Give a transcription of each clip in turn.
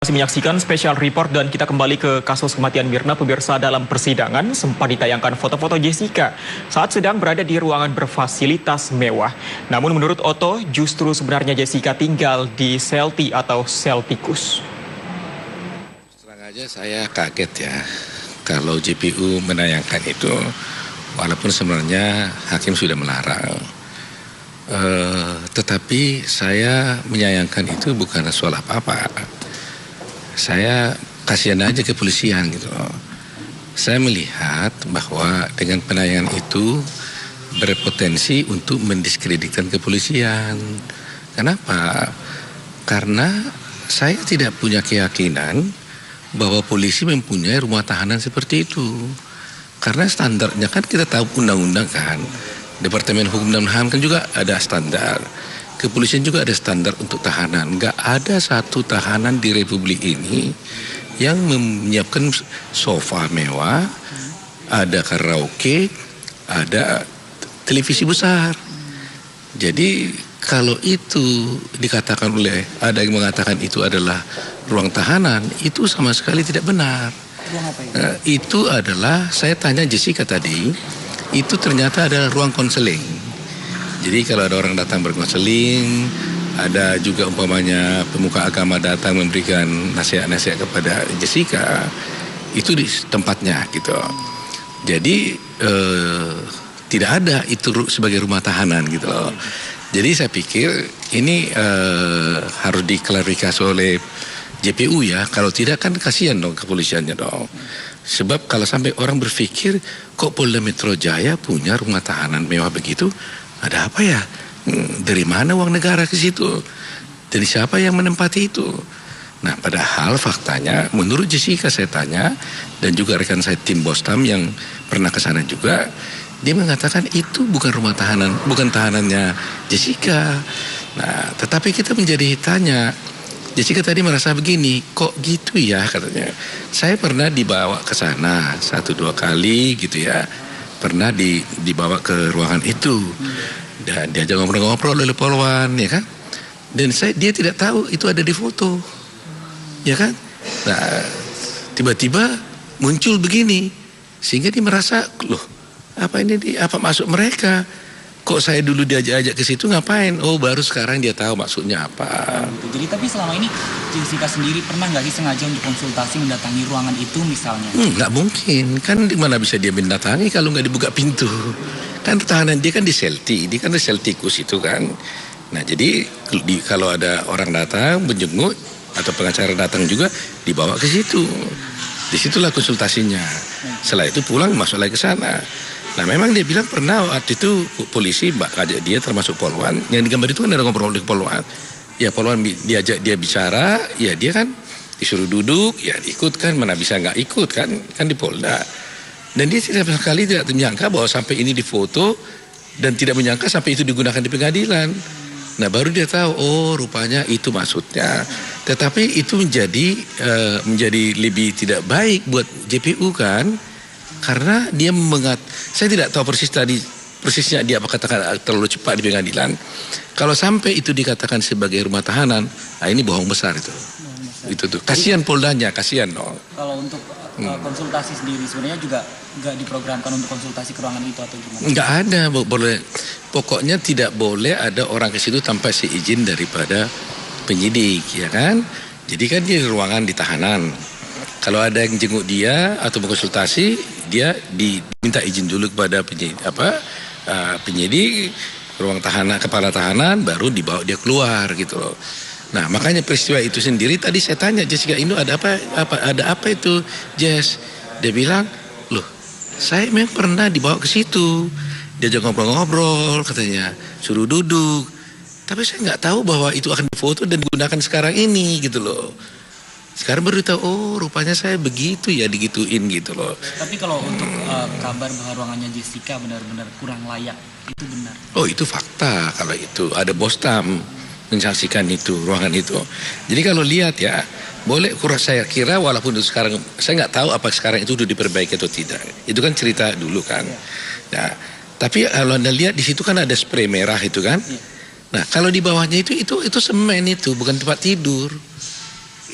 Masih menyaksikan special report dan kita kembali ke kasus kematian Mirna. Pemirsa, dalam persidangan sempat ditayangkan foto-foto Jessica saat sedang berada di ruangan berfasilitas mewah. Namun menurut Otto, justru sebenarnya Jessica tinggal di sel T atau sel tikus. Terang aja saya kaget ya kalau JPU menayangkan itu, walaupun sebenarnya hakim sudah melarang. Tetapi saya menyayangkan itu bukan soal apa-apa. Saya kasihan aja kepolisian gitu. Saya melihat bahwa dengan penayangan itu berpotensi untuk mendiskreditkan kepolisian. Kenapa? Karena saya tidak punya keyakinan bahwa polisi mempunyai rumah tahanan seperti itu. Karena standarnya kan kita tahu undang-undang kan. Departemen Hukum dan HAM kan juga ada standar. Kepolisian juga ada standar untuk tahanan. Nggak ada satu tahanan di Republik ini yang menyiapkan sofa mewah, ada karaoke, ada televisi besar. Jadi kalau itu dikatakan ada yang mengatakan itu adalah ruang tahanan, itu sama sekali tidak benar. Itu adalah, saya tanya Jessica tadi, itu ternyata adalah ruang konseling. Jadi kalau ada orang datang berkonseling, ada juga umpamanya pemuka agama datang memberikan nasihat-nasihat kepada Jessica, itu di tempatnya gitu. Jadi tidak ada itu sebagai rumah tahanan gitu loh. Jadi saya pikir ini harus diklarifikasi oleh JPU ya. Kalau tidak kan kasihan dong kepolisiannya dong. Sebab kalau sampai orang berpikir kok Polda Metro Jaya punya rumah tahanan mewah begitu, ada apa ya? Dari mana uang negara ke situ? Dari siapa yang menempati itu? Nah, padahal faktanya menurut Jessica saya tanya, dan juga rekan saya tim Bostam yang pernah ke sana juga, dia mengatakan itu bukan rumah tahanan, bukan tahanannya Jessica. Nah, tetapi kita menjadi tanya, Jessica tadi merasa begini, kok gitu ya katanya. Saya pernah dibawa ke sana 1-2 kali gitu ya. Pernah dibawa ke ruangan itu dan diajak ngobrol-ngobrol oleh polwan ya kan, dan dia tidak tahu itu ada di foto ya kan. Nah, tiba-tiba muncul begini sehingga dia merasa, loh apa ini, apa maksud mereka, kok saya dulu diajak-ajak ke situ ngapain, oh baru sekarang dia tahu maksudnya apa. Jadi tapi selama ini Jessica sendiri pernah nggak sih sengaja untuk konsultasi mendatangi ruangan itu misalnya? Nggak mungkin, kan dimana bisa dia mendatangi kalau nggak dibuka pintu. Kan tahanan dia kan di sel T, dia kan di sel tikus itu kan. Nah jadi kalau ada orang datang menjenguk atau pengacara datang juga dibawa ke situ. Disitulah konsultasinya. Setelah itu pulang masuk lagi ke sana. Nah memang dia bilang pernah waktu itu polisi ajak dia termasuk polwan. Yang digambar itu kan ada ngobrol di polwan. Ya polwan diajak dia bicara, ya dia kan disuruh duduk, ya ikut kan, mana bisa nggak ikut kan di Polda. Dan dia tidak sekali tidak menyangka bahwa sampai ini difoto dan tidak menyangka sampai itu digunakan di pengadilan. Nah baru dia tahu, oh rupanya itu maksudnya. Tetapi itu menjadi lebih tidak baik buat JPU kan, karena dia saya tidak tahu persisnya dia apa katakan terlalu cepat di pengadilan. Kalau sampai itu dikatakan sebagai rumah tahanan, nah ini bohong besar itu. Itu tuh. Kasihan Poldanya, kasihan dong. Kalau untuk konsultasi sendiri sebenarnya juga nggak diprogramkan untuk konsultasi ke ruangan itu atau gimana? Nggak ada, boleh. Pokoknya tidak boleh ada orang ke situ tanpa seizin daripada penyidik, ya kan? Jadi kan dia di ruangan di tahanan. Kalau ada yang jenguk dia atau berkonsultasi, dia diminta izin dulu kepada penyidik, ruang tahanan, kepala tahanan, baru dibawa dia keluar gitu loh. Nah makanya peristiwa itu sendiri tadi saya tanya Jessica, ini ada apa itu Jess? Dia bilang, loh saya memang pernah dibawa ke situ, diajak ngobrol-ngobrol katanya, suruh duduk, tapi saya nggak tahu bahwa itu akan difoto dan digunakan sekarang ini gitu loh. Sekarang baru tahu, oh rupanya saya begitu ya, digituin gitu loh. Tapi kalau untuk kabar bahwa ruangannya Jessica benar-benar kurang layak, itu benar? Oh itu fakta, kalau itu ada Bostam menyaksikan itu, ruangan itu. Jadi kalau lihat ya, boleh saya kira walaupun itu sekarang, saya nggak tahu apa sekarang itu sudah diperbaiki atau tidak. Itu kan cerita dulu kan. Nah, tapi kalau Anda lihat di situ kan ada spray merah itu kan. Nah kalau di bawahnya itu semen itu, bukan tempat tidur.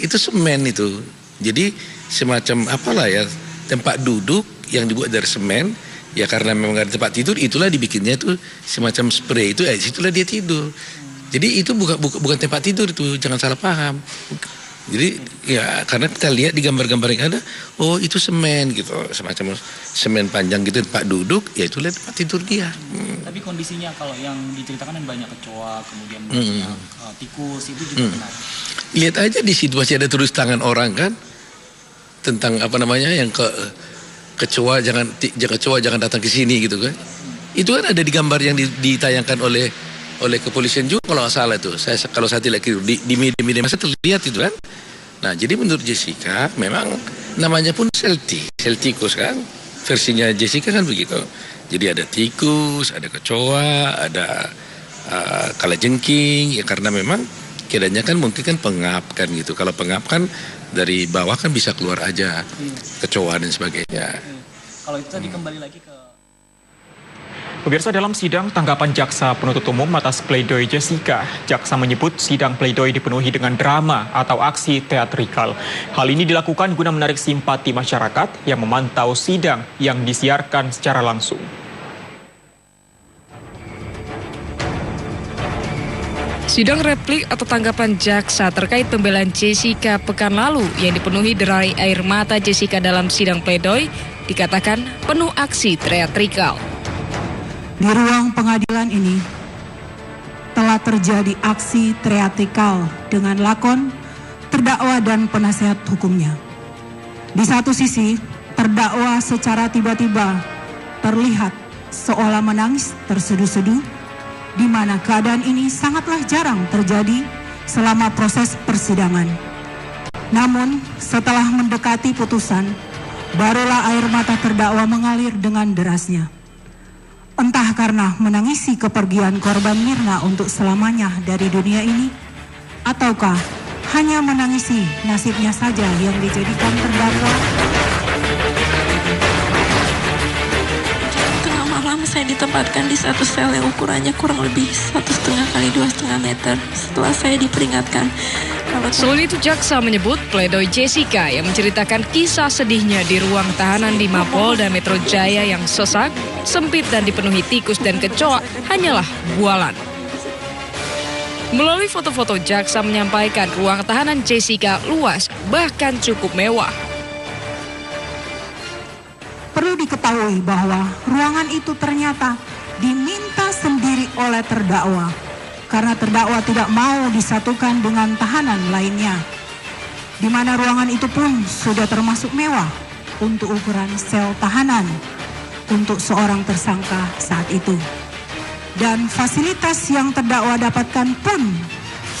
itu semen itu. Jadi semacam apalah ya, tempat duduk yang dibuat dari semen. Ya karena memang ada tempat tidur, itulah dibikinnya itu semacam spray itu, situlah dia tidur. Jadi itu bukan tempat tidur itu, jangan salah paham. Jadi ya karena kita lihat di gambar-gambar yang ada, oh itu semen gitu, semacam semen panjang gitu tempat duduk, ya itulah tempat tidur dia. Tapi kondisinya kalau yang diceritakan kan banyak kecoa, kemudian banyak tikus, itu juga benar. Lihat aja di situ masih ada tulis tangan orang kan, tentang apa namanya yang kecoa jangan datang ke sini gitu kan. Itu kan ada di gambar yang ditayangkan oleh kepolisian juga kalau nggak salah itu. Kalau saya tidak keliru di media masa terlihat itu kan. Nah jadi menurut Jessica memang namanya pun tikus kan. Versinya Jessica kan begitu. Jadi ada tikus, ada kecoa, ada kalajengking ya karena memang kiranya kan mungkin kan pengap kan gitu. Kalau pengap kan dari bawah kan bisa keluar aja kecoa dan sebagainya. Kalau itu tadi kembali lagi ke Pemirsa, dalam sidang tanggapan jaksa penuntut umum atas pledoi Jessica, jaksa menyebut sidang pledoi dipenuhi dengan drama atau aksi teatrikal. Hal ini dilakukan guna menarik simpati masyarakat yang memantau sidang yang disiarkan secara langsung. Sidang replik atau tanggapan jaksa terkait pembelaan Jessica pekan lalu yang dipenuhi derai air mata Jessica dalam sidang pledoi dikatakan penuh aksi teatrikal. Di ruang pengadilan ini telah terjadi aksi teatrikal dengan lakon terdakwa dan penasehat hukumnya. Di satu sisi, terdakwa secara tiba-tiba terlihat seolah menangis terseduh-seduh, di mana keadaan ini sangatlah jarang terjadi selama proses persidangan. Namun, setelah mendekati putusan, barulah air mata terdakwa mengalir dengan derasnya. Entah karena menangisi kepergian korban Mirna untuk selamanya dari dunia ini, ataukah hanya menangisi nasibnya saja yang dijadikan terdakwa. Tengah malam saya ditempatkan di satu sel yang ukurannya kurang lebih 1,5 kali 2,5 meter. Setelah saya diperingatkan, Selain itu, jaksa menyebut pledoi Jessica yang menceritakan kisah sedihnya di ruang tahanan di Mapolda Metro Jaya yang sesak, sempit dan dipenuhi tikus dan kecoa hanyalah bualan. Melalui foto-foto, jaksa menyampaikan ruang tahanan Jessica luas, bahkan cukup mewah. Perlu diketahui bahwa ruangan itu ternyata diminta sendiri oleh terdakwa, karena terdakwa tidak mau disatukan dengan tahanan lainnya, di mana ruangan itu pun sudah termasuk mewah untuk ukuran sel tahanan untuk seorang tersangka saat itu. Dan fasilitas yang terdakwa dapatkan pun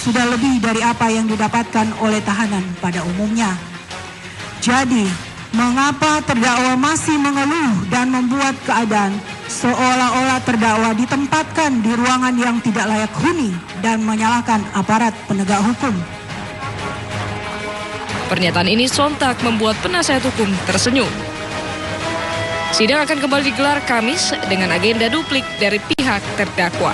sudah lebih dari apa yang didapatkan oleh tahanan pada umumnya. Jadi, mengapa terdakwa masih mengeluh dan membuat keadaan seolah-olah terdakwa ditempatkan di ruangan yang tidak layak huni dan menyalahkan aparat penegak hukum? Pernyataan ini sontak membuat penasihat hukum tersenyum. Sidang akan kembali digelar Kamis dengan agenda duplik dari pihak terdakwa.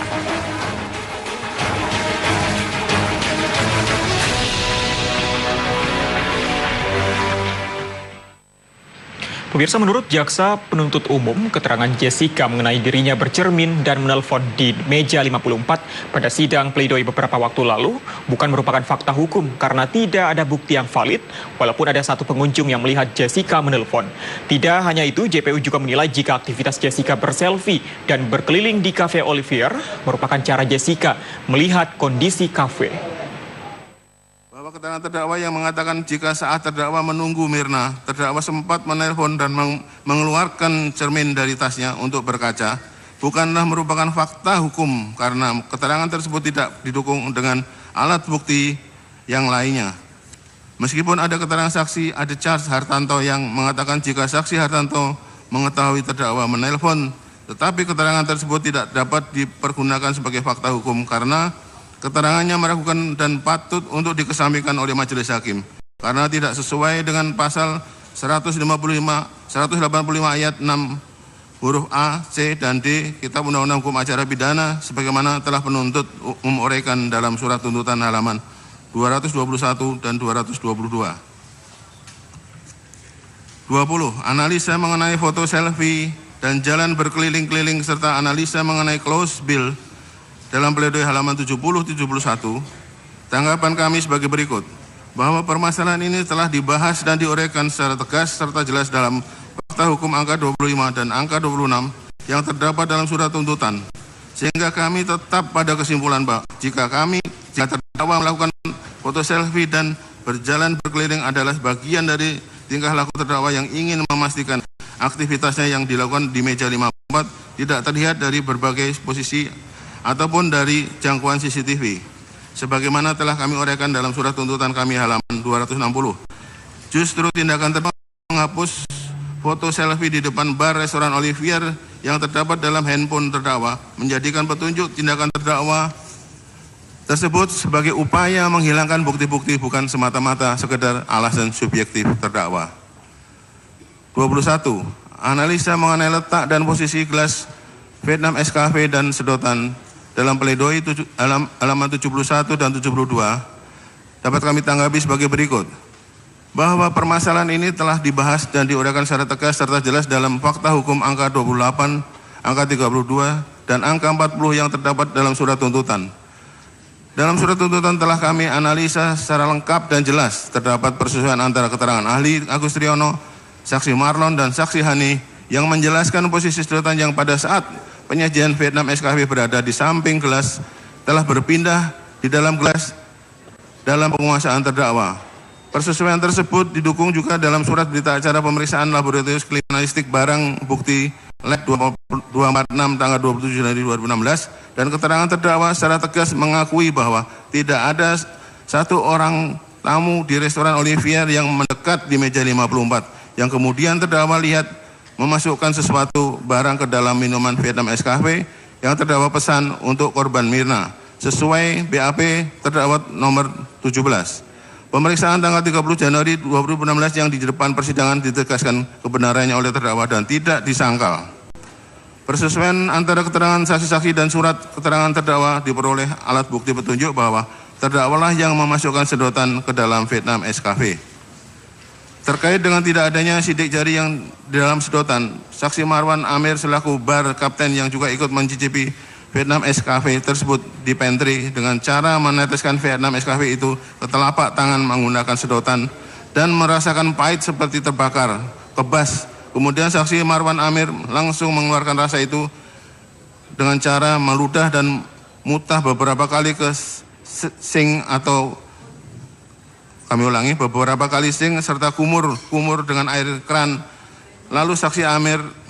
Pemirsa, menurut jaksa penuntut umum, keterangan Jessica mengenai dirinya bercermin dan menelpon di meja 54 pada sidang pledoi beberapa waktu lalu bukan merupakan fakta hukum karena tidak ada bukti yang valid, walaupun ada satu pengunjung yang melihat Jessica menelpon. Tidak hanya itu, JPU juga menilai jika aktivitas Jessica berselfie dan berkeliling di Cafe Olivier merupakan cara Jessica melihat kondisi kafe. Keterangan terdakwa yang mengatakan jika saat terdakwa menunggu Mirna, terdakwa sempat menelpon dan mengeluarkan cermin dari tasnya untuk berkaca, bukanlah merupakan fakta hukum karena keterangan tersebut tidak didukung dengan alat bukti yang lainnya. Meskipun ada keterangan saksi Ade Charles Hartanto yang mengatakan jika saksi Hartanto mengetahui terdakwa menelpon, tetapi keterangan tersebut tidak dapat dipergunakan sebagai fakta hukum karena keterangannya meragukan dan patut untuk dikesampingkan oleh majelis hakim karena tidak sesuai dengan pasal 185 ayat 6 huruf A, C, dan D Kitab Undang-Undang Hukum Acara Pidana sebagaimana telah penuntut umum uraikan dalam surat tuntutan halaman 221 dan 222. 20. Analisa mengenai foto selfie dan jalan berkeliling-keliling serta analisa mengenai close bill dalam pledoi halaman 70-71. Tanggapan kami sebagai berikut, bahwa permasalahan ini telah dibahas dan diuraikan secara tegas serta jelas dalam fakta hukum angka 25 dan angka 26 yang terdapat dalam surat tuntutan. Sehingga kami tetap pada kesimpulan bahwa jika terdakwa melakukan foto selfie dan berjalan berkeliling adalah bagian dari tingkah laku terdakwa yang ingin memastikan aktivitasnya yang dilakukan di meja 54 tidak terlihat dari berbagai posisi ataupun dari jangkauan CCTV. Sebagaimana telah kami uraikan dalam surat tuntutan kami halaman 260. Justru tindakan terdakwa menghapus foto selfie di depan bar restoran Olivier yang terdapat dalam handphone terdakwa menjadikan petunjuk tindakan terdakwa tersebut sebagai upaya menghilangkan bukti-bukti bukan semata-mata sekedar alasan subjektif terdakwa. 21. Analisa mengenai letak dan posisi gelas Vietnam Escafe dan sedotan dalam pledoi halaman 71 dan 72 dapat kami tanggapi sebagai berikut. Bahwa permasalahan ini telah dibahas dan diuraikan secara tegas serta jelas dalam fakta hukum angka 28, angka 32, dan angka 40 yang terdapat dalam surat tuntutan. Dalam surat tuntutan telah kami analisa secara lengkap dan jelas terdapat persesuaian antara keterangan ahli Agus Triyono, saksi Marlon dan saksi Hani yang menjelaskan posisi sedotan yang pada saat penyajian Vietnam Escafe berada di samping gelas telah berpindah di dalam gelas dalam penguasaan terdakwa. Persesuaian tersebut didukung juga dalam surat berita acara pemeriksaan laboratorium kriminalistik barang bukti Lab 246 tanggal 27 Januari 2016 dan keterangan terdakwa secara tegas mengakui bahwa tidak ada satu orang tamu di restoran Olivier yang mendekat di meja 54 yang kemudian terdakwa lihat memasukkan sesuatu barang ke dalam minuman Vietnam Escafe yang terdakwa pesan untuk korban Mirna sesuai BAP terdakwa nomor 17. Pemeriksaan tanggal 30 Januari 2016 yang di depan persidangan ditegaskan kebenarannya oleh terdakwa dan tidak disangkal. Persesuaian antara keterangan saksi-saksi dan surat keterangan terdakwa diperoleh alat bukti petunjuk bahwa terdakwalah yang memasukkan sedotan ke dalam Vietnam Escafe. Terkait dengan tidak adanya sidik jari yang di dalam sedotan, saksi Marwan Amir selaku bar kapten yang juga ikut mencicipi Vietnam Escafe tersebut di pantry dengan cara meneteskan Vietnam Escafe itu ke telapak tangan menggunakan sedotan dan merasakan pahit seperti terbakar, kebas. Kemudian saksi Marwan Amir langsung mengeluarkan rasa itu dengan cara meludah dan mutah beberapa kali ke sink atau kami ulangi beberapa kali sink serta kumur dengan air keran. Lalu saksi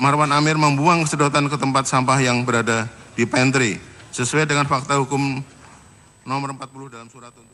Marwan Amir membuang sedotan ke tempat sampah yang berada di pantry sesuai dengan fakta hukum nomor 40 dalam surat tuntutan.